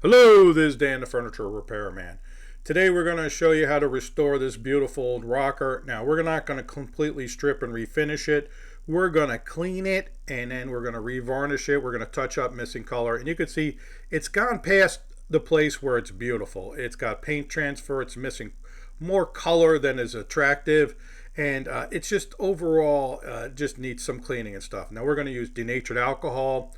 Hello, this is Dan the Furniture Repairman. Today we're going to show you how to restore this beautiful old rocker. Now we're not going to completely strip and refinish it. We're going to clean it and then we're going to revarnish it. We're going to touch up missing color, and you can see it's gone past the place where it's beautiful. It's got paint transfer. It's missing more color than is attractive, and it's just overall just needs some cleaning and stuff. Now we're going to use denatured alcohol,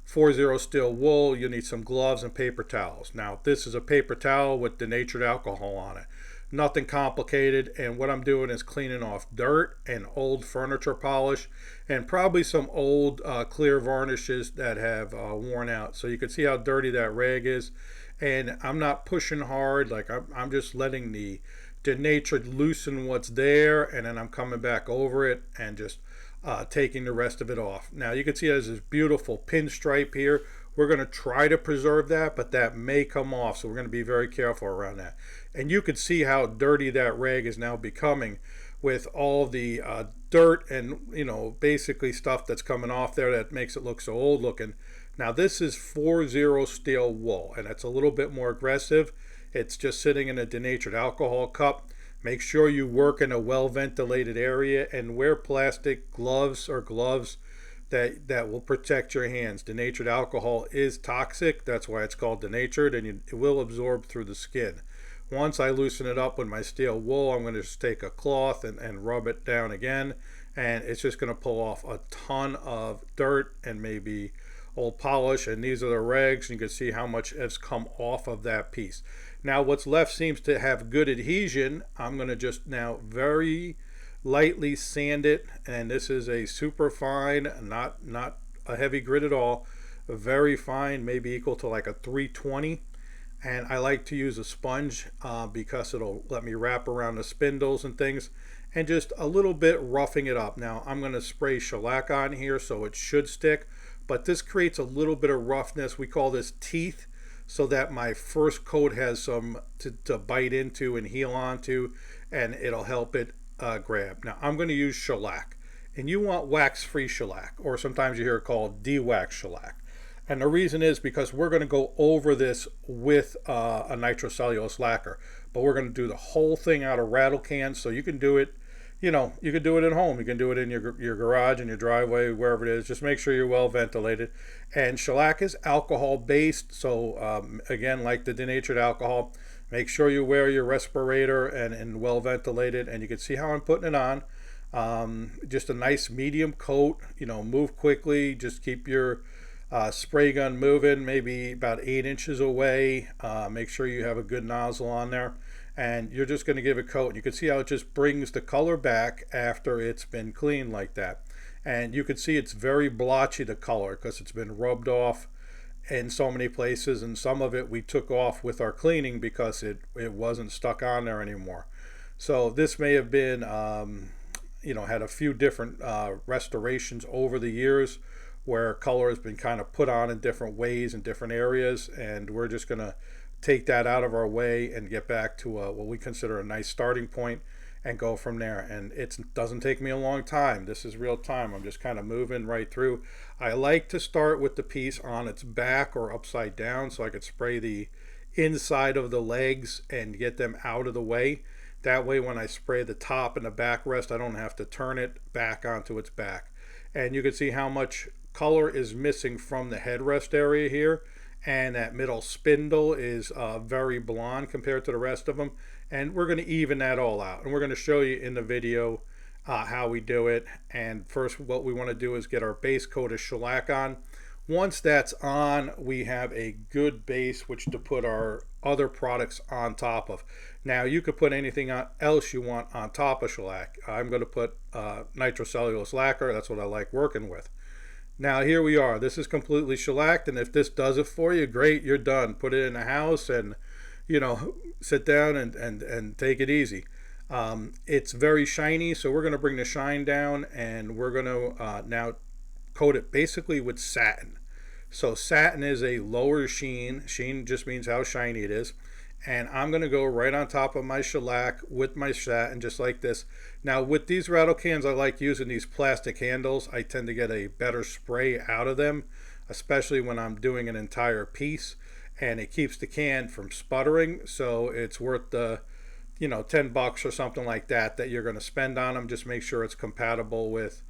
40 steel wool. You need some gloves and paper towels. Now this is a paper towel with denatured alcohol on it. Nothing complicated, and what I'm doing is cleaning off dirt and old furniture polish and probably some old clear varnishes that have worn out. So you can see how dirty that rag is, and I'm not pushing hard. Like I'm just letting the denatured loosen what's there, and then I'm coming back over it and just taking the rest of it off. Now you can see there's this beautiful pinstripe here. We're going to try to preserve that, but that may come off, so we're going to be very careful around that. And you can see how dirty that rag is now becoming with all the dirt and basically stuff that's coming off there that makes it look so old looking. Now this is 40 steel wool, and it's a little bit more aggressive. It's just sitting in a denatured alcohol cup. Make sure you work in a well ventilated area and wear plastic gloves or gloves that will protect your hands. Denatured alcohol is toxic. That's why it's called denatured, and it will absorb through the skin. Once I loosen it up with my steel wool, I'm going to just take a cloth and rub it down again, and it's just going to pull off a ton of dirt and maybe old polish. And these are the rags, and you can see how much has come off of that piece. Now what's left seems to have good adhesion. I'm going to just now very lightly sand it, and this is a super fine, not a heavy grit at all, very fine, maybe equal to like a 320. And I like to use a sponge because it'll let me wrap around the spindles and things, and just a little bit roughing it up. Now I'm going to spray shellac on here so it should stick, but this creates a little bit of roughness. We call this teeth, so that my first coat has some to bite into and heal onto, and it'll help it grab. Now I'm going to use shellac, and you want wax-free shellac, or sometimes you hear it called de-wax shellac. And the reason is because we're going to go over this with a nitrocellulose lacquer, but we're going to do the whole thing out of rattle cans. So you can do it, you can do it at home. You can do it in your garage, in your driveway, wherever it is. Just make sure you're well ventilated. And shellac is alcohol based, so again, like the denatured alcohol, make sure you wear your respirator and well ventilated. And you can see how I'm putting it on. Just a nice medium coat. Move quickly. Just keep your spray gun moving, maybe about 8 inches away. Make sure you have a good nozzle on there, and you're just going to give it a coat. You can see how it just brings the color back after it's been cleaned like that. And you can see it's very blotchy, the color, because it's been rubbed off in so many places, and some of it we took off with our cleaning because it wasn't stuck on there anymore. So this may have been had a few different restorations over the years, where color has been kind of put on in different ways in different areas, and we're just going to take that out of our way and get back to what we consider a nice starting point and go from there. And it doesn't take me a long time. This is real time. I'm just kind of moving right through. I like to start with the piece on its back or upside down so I could spray the inside of the legs and get them out of the way. That way when I spray the top and the backrest, I don't have to turn it back onto its back. And you can see how much color is missing from the headrest area here, and that middle spindle is very blonde compared to the rest of them. And we're going to even that all out, and we're going to show you in the video how we do it. And first, what we want to do is get our base coat of shellac on. Once that's on, we have a good base which to put our other products on top of. Now you could put anything else you want on top of shellac. I'm going to put nitrocellulose lacquer. That's what I like working with. Now here we are. This is completely shellacked, and if this does it for you, great, you're done. Put it in the house and sit down and take it easy. It's very shiny, so we're going to bring the shine down, and we're going to now coat it basically with satin. So satin is a lower sheen. Sheen just means how shiny it is. And I'm going to go right on top of my shellac with my satin, just like this. Now with these rattle cans, I like using these plastic handles. I tend to get a better spray out of them, especially when I'm doing an entire piece. and it keeps the can from sputtering. So it's worth the, $10 or something like that you're going to spend on them. Just make sure it's compatible with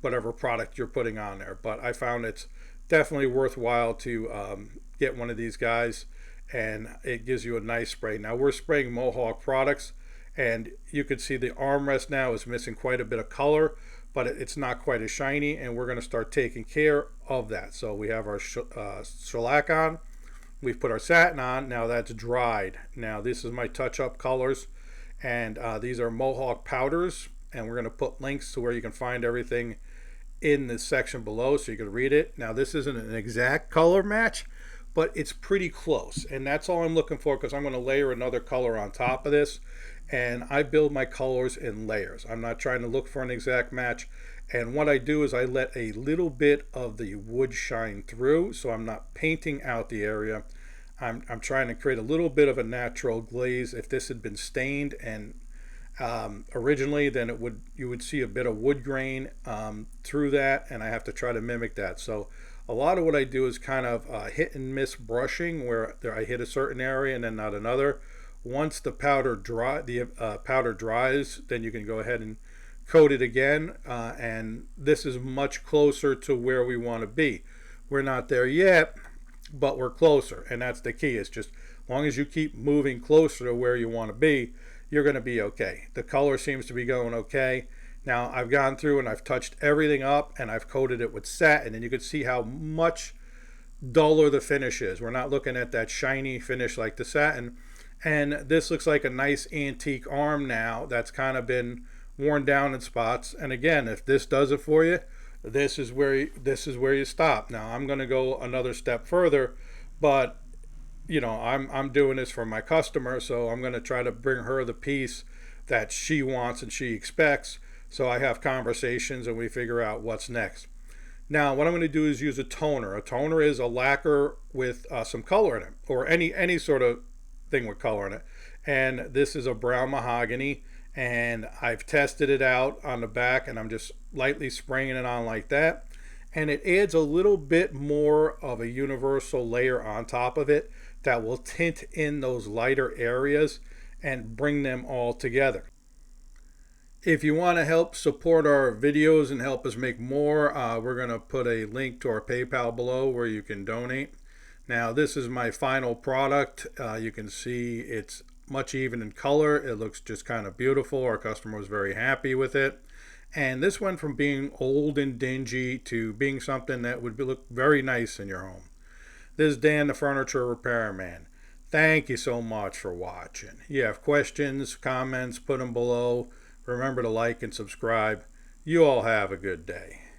whatever product you're putting on there. But I found it's definitely worthwhile to get one of these guys, and it gives you a nice spray. Now we're spraying Mohawk products, and you can see the armrest now is missing quite a bit of color, but it's not quite as shiny, and we're going to start taking care of that. So we have our shellac on. We've put our satin on. Now that's dried. Now this is my touch-up colors, and these are Mohawk powders, and we're going to put links to where you can find everything in the section below so you can read it. Now this isn't an exact color match, but it's pretty close, and that's all I'm looking for, because I'm going to layer another color on top of this, and I build my colors in layers. I'm not trying to look for an exact match, and what I do is I let a little bit of the wood shine through, so I'm not painting out the area. I'm trying to create a little bit of a natural glaze. If this had been stained and originally, then you would see a bit of wood grain through that, and I have to try to mimic that. So a lot of what I do is kind of hit and miss brushing, where I hit a certain area and then not another. Once the powder dries, then you can go ahead and coat it again, and this is much closer to where we want to be. We're not there yet, but we're closer, and that's the key. It's just as long as you keep moving closer to where you want to be, you're going to be okay. The color seems to be going okay. Now I've gone through and I've touched everything up, and I've coated it with satin, and you can see how much duller the finish is. We're not looking at that shiny finish like the satin, and this looks like a nice antique arm now that's kind of been worn down in spots. And again, if this does it for you, this is where you stop. Now I'm going to go another step further, but I'm doing this for my customer, so I'm going to try to bring her the piece that she wants and she expects. So I have conversations and we figure out what's next. Now what I'm going to do is use a toner. A toner is a lacquer with some color in it, or any sort of thing with color in it. And this is a brown mahogany, and I've tested it out on the back, and I'm just lightly spraying it on like that, and it adds a little bit more of a universal layer on top of it that will tint in those lighter areas and bring them all together. If you want to help support our videos and help us make more, we're going to put a link to our PayPal below where you can donate. Now this is my final product. You can see it's much even in color. It looks just kind of beautiful. Our customer was very happy with it. And this went from being old and dingy to being something that would look very nice in your home. This is Dan, the Furniture Repairman. Thank you so much for watching. You have questions, comments, put them below. Remember to like and subscribe. You all have a good day.